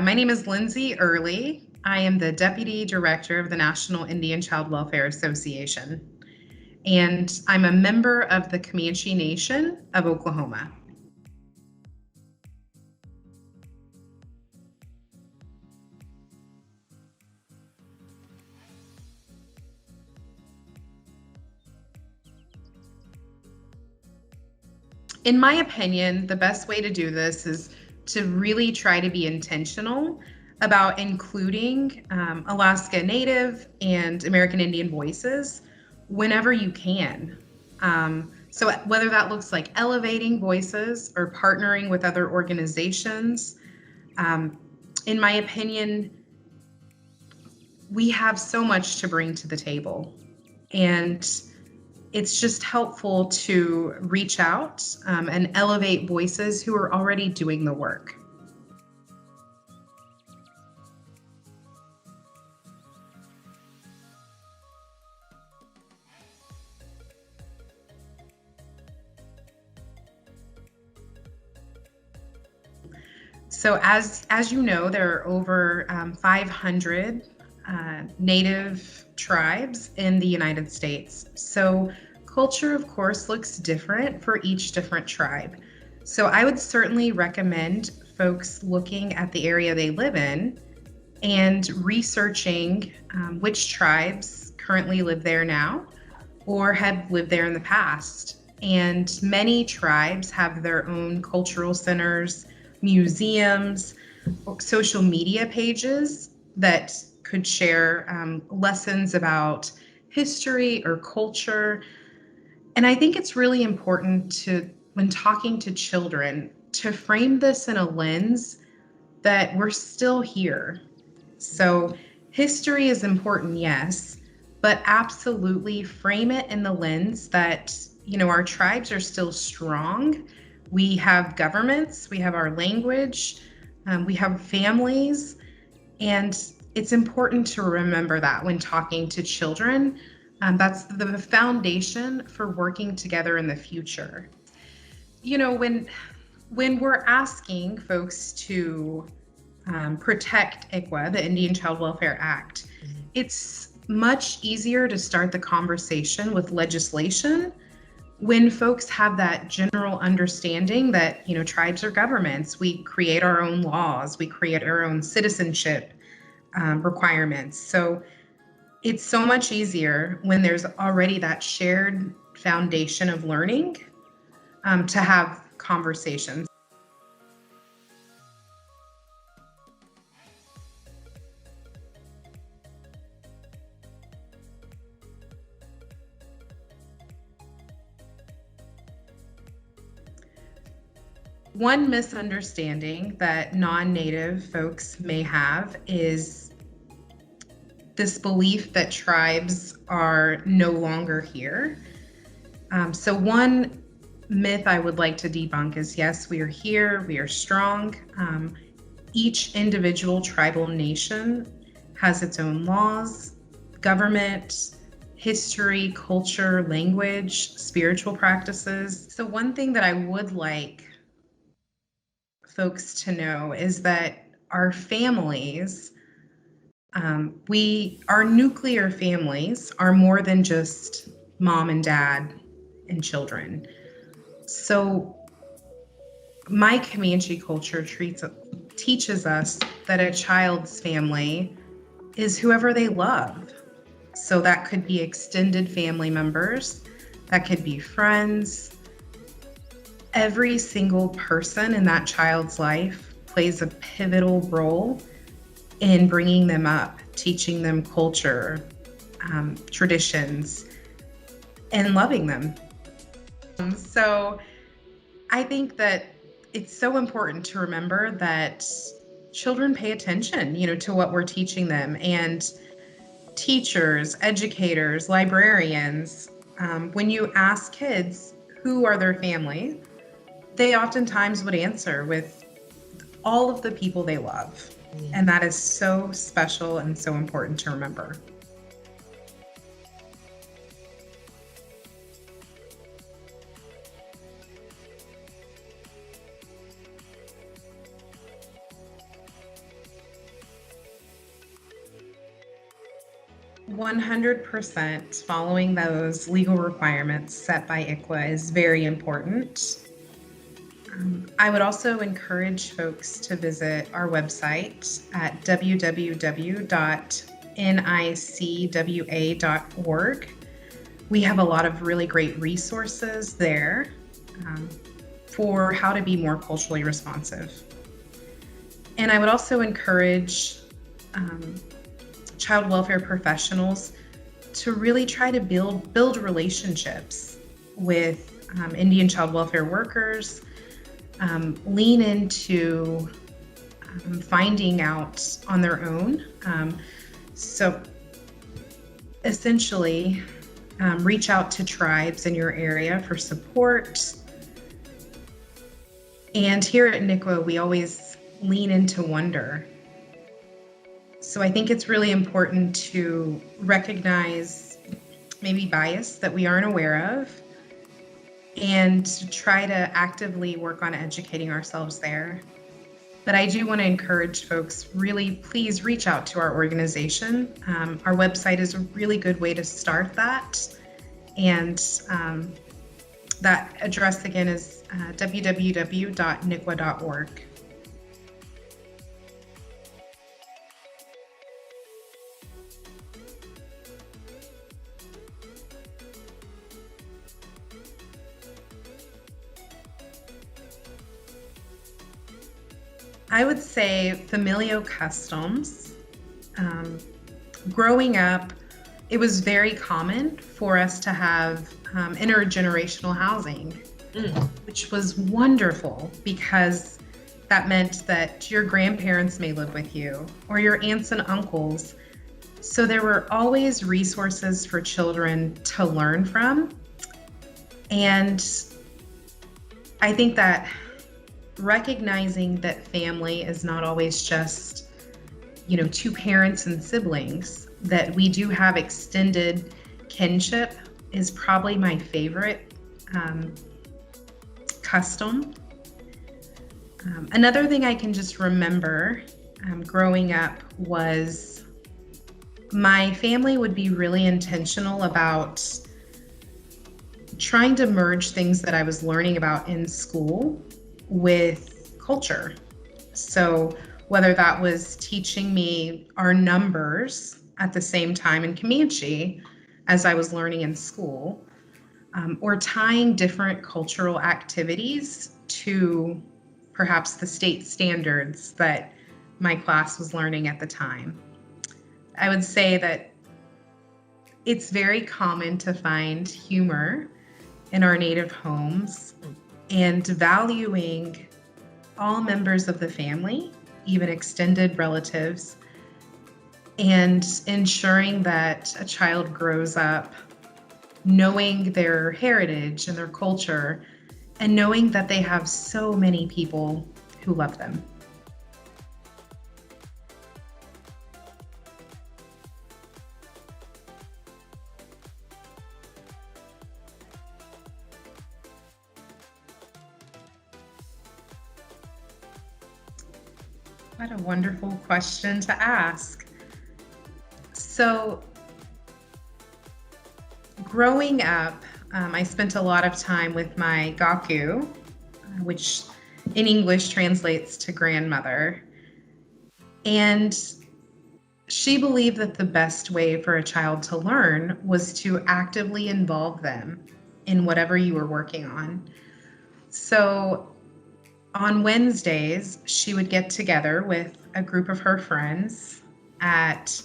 My name is Lindsay Early. I am the Deputy Director of the National Indian Child Welfare Association, and I'm a member of the Comanche Nation of Oklahoma. In my opinion, the best way to do this is to really try to be intentional about including Alaska Native and American Indian voices whenever you can. So whether that looks like elevating voices or partnering with other organizations, in my opinion, we have so much to bring to the table. And it's just helpful to reach out and elevate voices who are already doing the work. So as you know, there are over 500 Native tribes in the United States. So culture, of course, looks different for each different tribe. So I would certainly recommend folks looking at the area they live in and researching which tribes currently live there now or have lived there in the past. And many tribes have their own cultural centers, museums, social media pages that could share lessons about history or culture. And I think it's really important to, when talking to children, to frame this in a lens that we're still here. So history is important, yes, but absolutely frame it in the lens that, you know, our tribes are still strong. We have governments, we have our language, we have families, and it's important to remember that when talking to children. That's the foundation for working together in the future. You know, when we're asking folks to protect ICWA, the Indian Child Welfare Act, it's much easier to start the conversation with legislation when folks have that general understanding that, you know, tribes are governments. We create our own laws, we create our own citizenship requirements. So it's so much easier when there's already that shared foundation of learning to have conversations. One misunderstanding that non-Native folks may have is this belief that tribes are no longer here. So one myth I would like to debunk is, yes, we are here, we are strong. Each individual tribal nation has its own laws, government, history, culture, language, spiritual practices. So one thing that I would like folks to know is that our families, our nuclear families are more than just mom and dad and children. So my Comanche culture teaches us that a child's family is whoever they love. So that could be extended family members, that could be friends. Every single person in that child's life plays a pivotal role in bringing them up, teaching them culture, traditions, and loving them. So I think that it's so important to remember that children pay attention, you know, to what we're teaching them, and teachers, educators, librarians, when you ask kids who are their family, they oftentimes would answer with all of the people they love. And that is so special and so important to remember. 100% following those legal requirements set by ICWA is very important. I would also encourage folks to visit our website at www.nicwa.org. We have a lot of really great resources there for how to be more culturally responsive. And I would also encourage child welfare professionals to really try to build relationships with Indian child welfare workers, lean into finding out on their own. So essentially, reach out to tribes in your area for support. And here at NICWA, we always lean into wonder. So I think it's really important to recognize maybe bias that we aren't aware of and to try to actively work on educating ourselves there. But I do want to encourage folks, really, please reach out to our organization. Our website is a really good way to start that. And that address again is www.nicwa.org. I would say familial customs. Growing up, it was very common for us to have intergenerational housing, which was wonderful because that meant that your grandparents may live with you or your aunts and uncles. So there were always resources for children to learn from. And I think that recognizing that family is not always just, two parents and siblings, that we do have extended kinship is probably my favorite custom. Another thing I can just remember growing up was my family would be really intentional about trying to merge things that I was learning about in school with culture. So whether that was teaching me our numbers at the same time in Comanche as I was learning in school, or tying different cultural activities to perhaps the state standards that my class was learning at the time. I would say that it's very common to find humor in our native homes and valuing all members of the family, even extended relatives, and ensuring that a child grows up knowing their heritage and their culture and knowing that they have so many people who love them. What a wonderful question to ask. So, growing up, I spent a lot of time with my gaku, which in English translates to grandmother. And she believed that the best way for a child to learn was to actively involve them in whatever you were working on. So, on Wednesdays, she would get together with a group of her friends at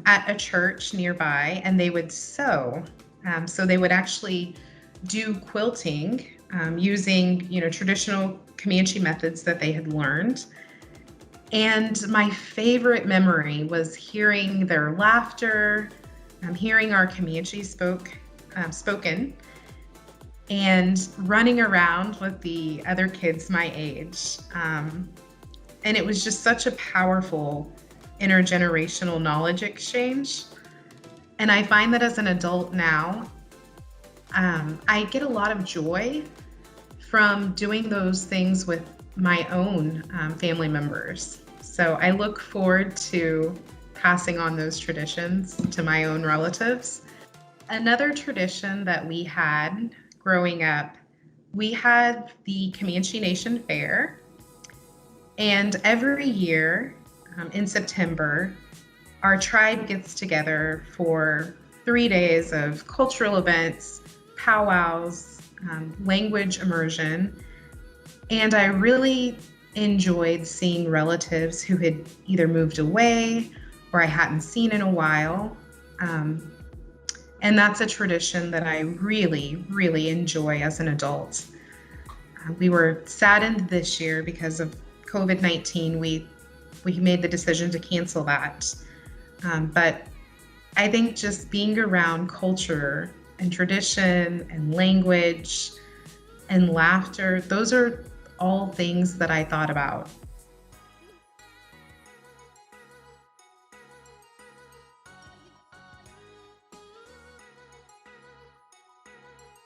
a church nearby, and they would sew. So they would actually do quilting using, traditional Comanche methods that they had learned. And my favorite memory was hearing their laughter, hearing our Comanche spoken, and running around with the other kids my age. And it was just such a powerful intergenerational knowledge exchange. And I find that as an adult now, I get a lot of joy from doing those things with my own family members. So I look forward to passing on those traditions to my own relatives. Another tradition that we had growing up, we had the Comanche Nation Fair. And every year in September, our tribe gets together for 3 days of cultural events, powwows, language immersion. And I really enjoyed seeing relatives who had either moved away or I hadn't seen in a while. And that's a tradition that I really, really enjoy as an adult. We were saddened this year because of COVID-19. We made the decision to cancel that. But I think just being around culture and tradition and language and laughter, those are all things that I thought about